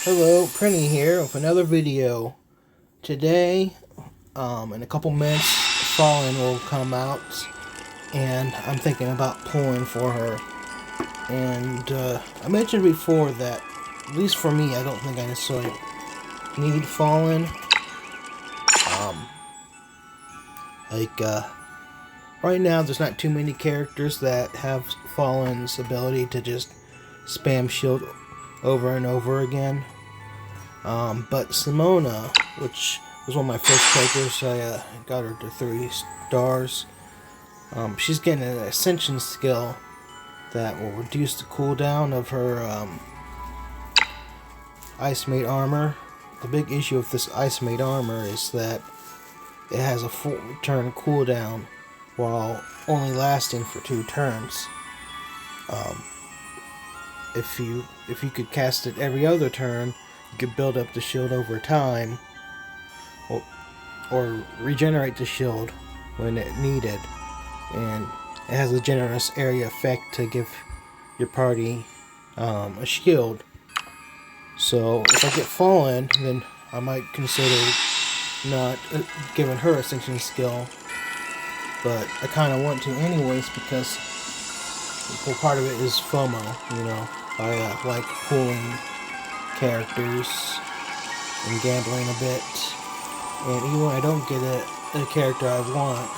Hello, Prinny here with another video. Today, in a couple minutes, Falin will come out, and I'm thinking about pulling for her. And I mentioned before that, at least for me, I don't think I necessarily need Falin. Right now, there's not too many characters that have Falin's ability to just spam shield over and over again. But Simona, which was one of my first characters, I got her to 3 stars. She's getting an ascension skill that will reduce the cooldown of her Ice Mate armor. The big issue with this Ice Mate armor is that it has a full turn cooldown while only lasting for 2 turns. If you could cast it every other turn, you could build up the shield over time, or regenerate the shield when it needed, and it has a generous area effect to give your party a shield. So if I get Fallen, then I might consider not giving her ascension skill, but I kind of want to anyways because part of it is FOMO, you know. I like pulling characters and gambling a bit, and even when I don't get a character I want,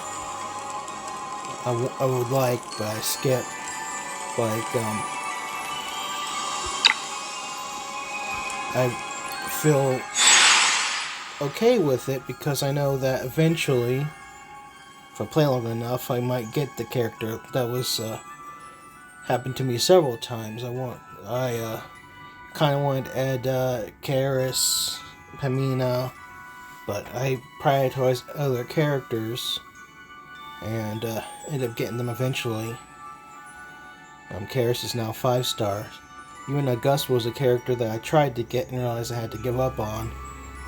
I would like, but I skip. I feel okay with it because I know that eventually, if I play long enough, I might get the character. That was happened to me several times. I kind of wanted to add Karis, Pamina, but I prioritized other characters and ended up getting them eventually. Karis is now 5 stars. Even August was a character that I tried to get and realized I had to give up on,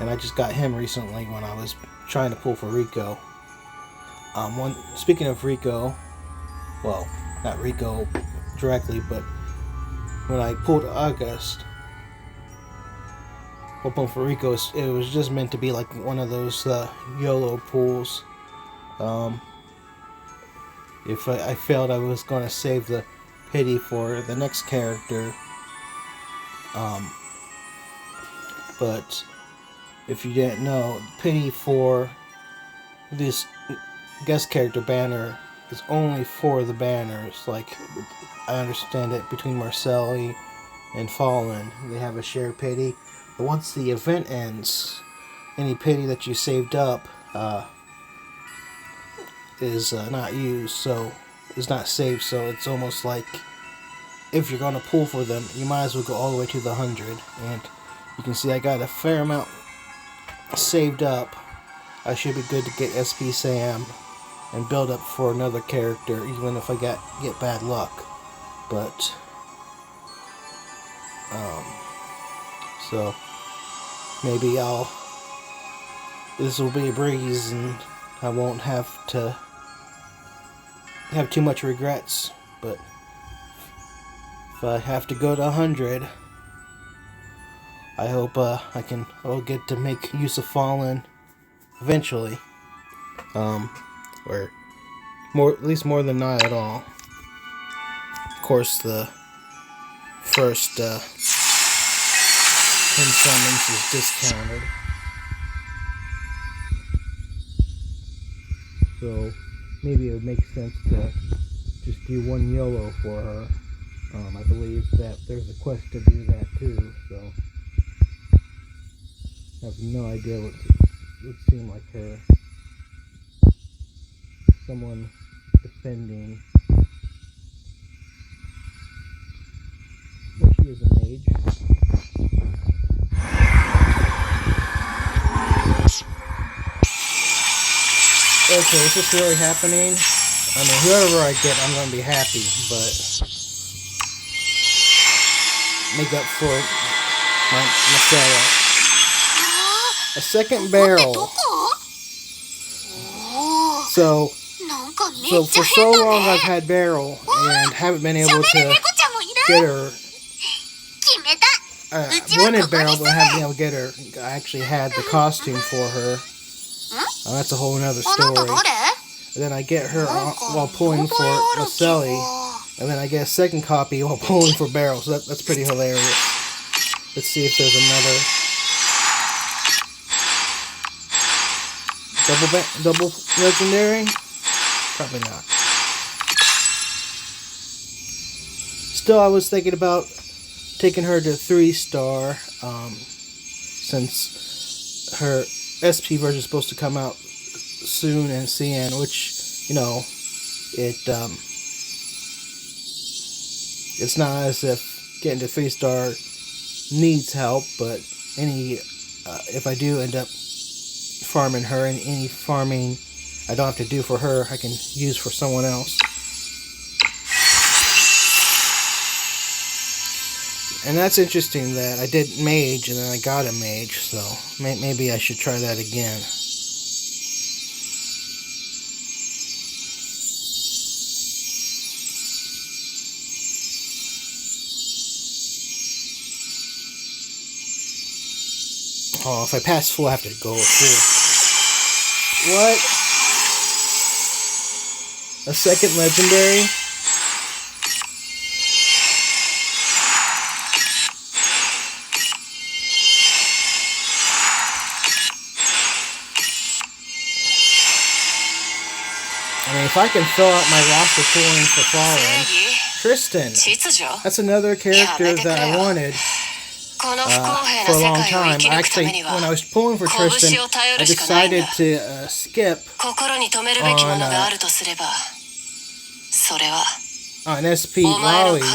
and I just got him recently when I was trying to pull for Rico. Speaking of Rico, well, not Rico directly, but when I pulled August, pulling for Rico, it was just meant to be like one of those YOLO pulls. If I failed, I was going to save the pity for the next character. But if you didn't know, pity for this guest character banner is only for the banners. Like, I understand it between Marcelli and Fallen, they have a shared pity. But once the event ends, any pity that you saved up is not used, so it's not saved. So it's almost like if you're gonna pull for them, you might as well go all the way to the 100. And you can see I got a fair amount saved up. I should be good to get SP Sam and build up for another character, even if I get bad luck. But so maybe this will be a breeze and I won't have to have too much regrets. But if I have to go to 100, I hope I'll get to make use of Fallen eventually, or at least more than not at all. Of course, the first 10 summons is discounted, so maybe it would make sense to just do 1 YOLO for her. I believe that there's a quest to do that too, so I have no idea what it would seem like her. Someone defending. Well, she is a mage. Okay, is this really happening? I mean, whoever I get, I'm gonna be happy, but make up for my Marcella. A second barrel. So for so long I've had barrel and haven't been able to get her wanted Beryl, but I haven't been able to get her. I actually had the costume for her. That's a whole other story. And then I get her while pulling for Maselli, and then I get a second copy while pulling for Beryl. So that's pretty hilarious. Let's see if there's another double legendary. Probably not. Still, I was thinking about taking her to 3-star, since her SP version is supposed to come out soon in CN, which, you know, it's not as if getting to 3-star needs help, but if I do end up farming her, and any farming I don't have to do for her, I can use for someone else. And that's interesting that I did mage and then I got a mage, so maybe I should try that again. Oh, if I pass full, I have to go full. What? A second legendary? I mean, if I can fill out my roster pulling for Falin, Tristan. That's another character that I wanted for a long time. Actually, when I was pulling for Tristan, I decided to skip on SP Raleigh,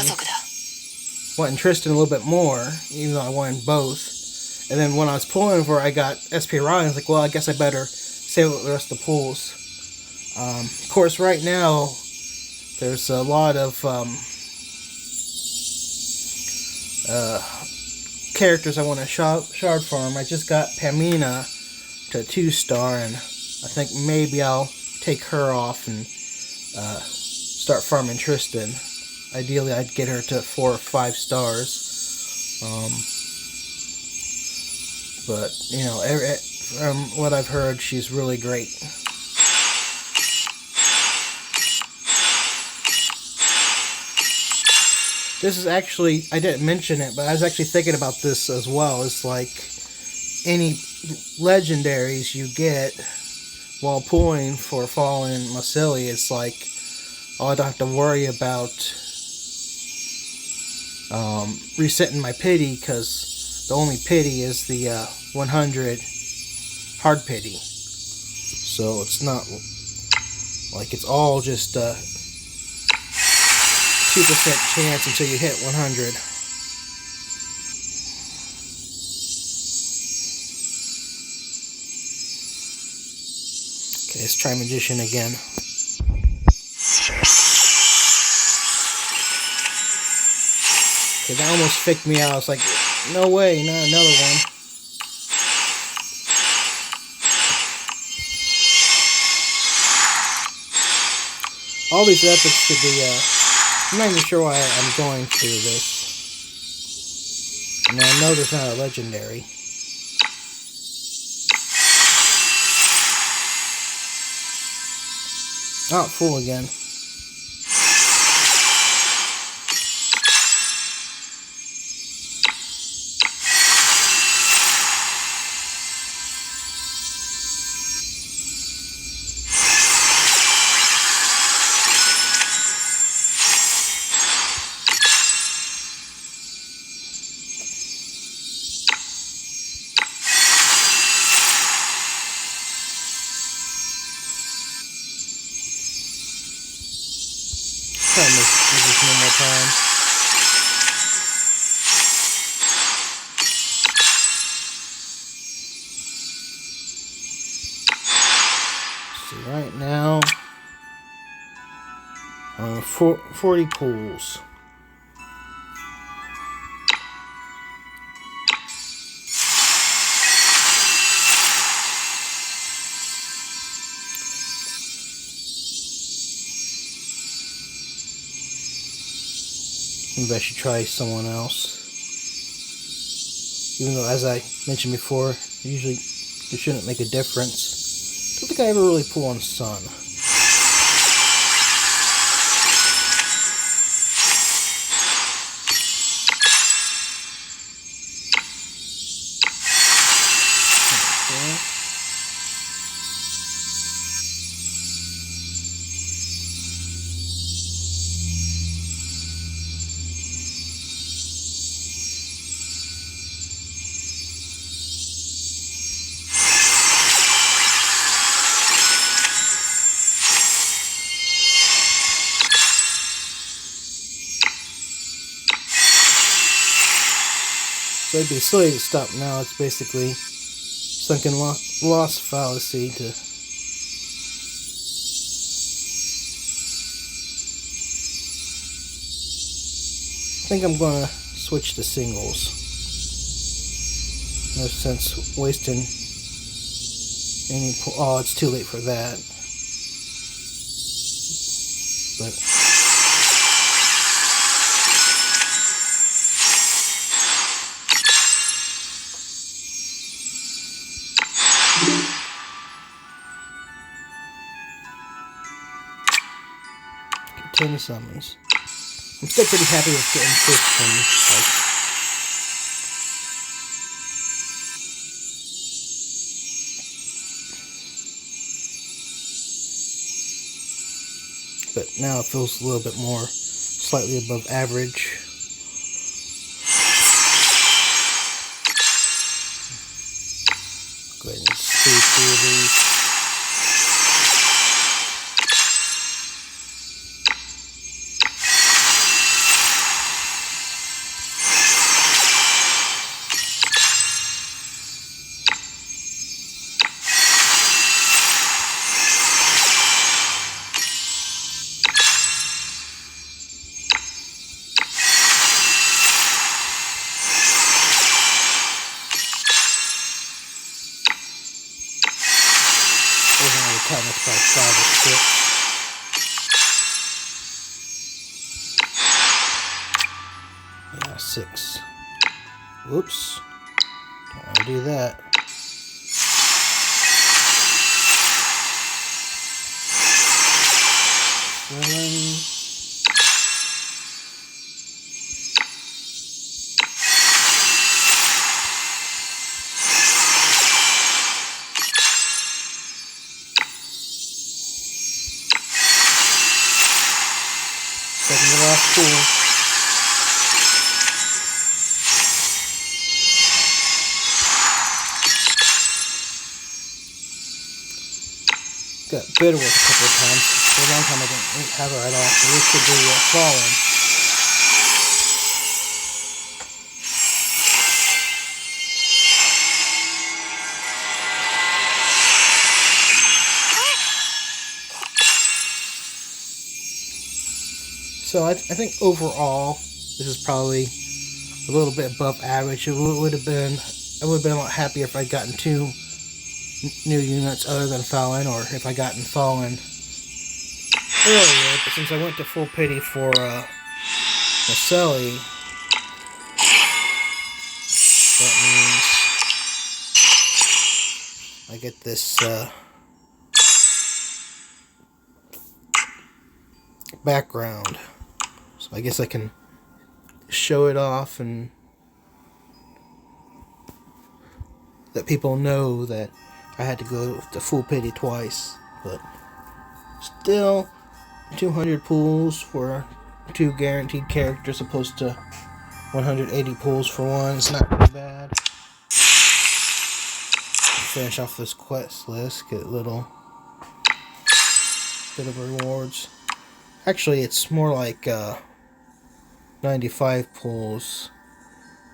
wanting Tristan a little bit more, even though I wanted both. And then when I was pulling for, I got SP Raleigh. I was like, well, I guess I better save the rest of the pulls. Of course, right now, there's a lot of characters I want to shard farm. I just got Pamina to 2-star, and I think maybe I'll take her off and start farming Tristan. Ideally, I'd get her to 4 or 5 stars. But, you know, from what I've heard, she's really great. This is actually, I didn't mention it, but I was actually thinking about this as well. It's like any legendaries you get while pulling for Falin Maselli, it's like, oh, I don't have to worry about resetting my pity, because the only pity is the 100 hard pity. So it's not like it's all just 2% chance until you hit 100. Okay, let's try Magician again. Okay, that almost faked me out. I was like, no way, not another one. All these epics should be, I'm not even sure why I'm going through this. I mean, I know there's not a legendary. Oh, full again. Try to make this one more time. See, right now, 40 pools. Maybe I should try someone else. Even though, as I mentioned before, usually it shouldn't make a difference. I don't think I ever really pull on Sun. Okay. So it'd be silly to stop now. It's basically sunken loss fallacy to. I think I'm gonna switch to singles. No sense wasting any. Oh, it's too late for that. But. Continue summons. I'm still pretty happy with getting first one. But now it feels a little bit more slightly above average. Go ahead and speed through these. Count this by 5 or 6. Yeah, 6. Whoops. Don't want to do that. 7. Second to last pool. Got Bitterworth a couple of times. For a long time I didn't have her at all. So this should be Falin. So I think overall this is probably a little bit above average. I would have been a lot happier if I'd gotten 2 new units other than Falin, or if I gotten Falin earlier. But since I went to full pity for Maselli, that means I get this background. So I guess I can show it off and let people know that I had to go to full pity twice. But still, 200 pulls for 2 guaranteed characters opposed to 180 pulls for 1. It's not too bad. Finish off this quest list, get a little bit of rewards. Actually, it's more like 95 pulls,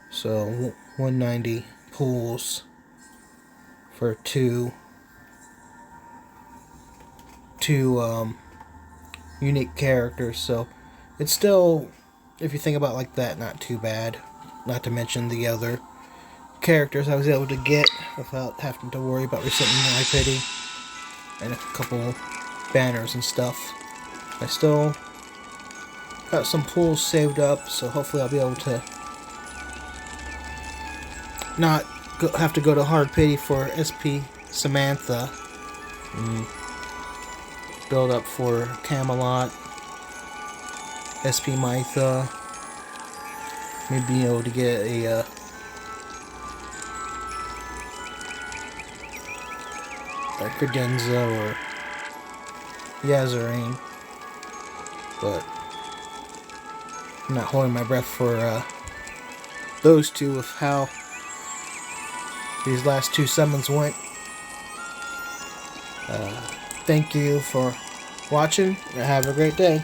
so 190 pulls for two unique characters. So it's still, if you think about it like that, not too bad. Not to mention the other characters I was able to get without having to worry about resetting my pity, and a couple banners and stuff. I still got some pulls saved up, so hopefully I'll be able to not have to go to hard pity for SP Samantha. Build up for Camelot, SP Mytha. Maybe be able to get a Credenza or Yazarine, but I'm not holding my breath for those two of how these last two summons went. Thank you for watching and have a great day.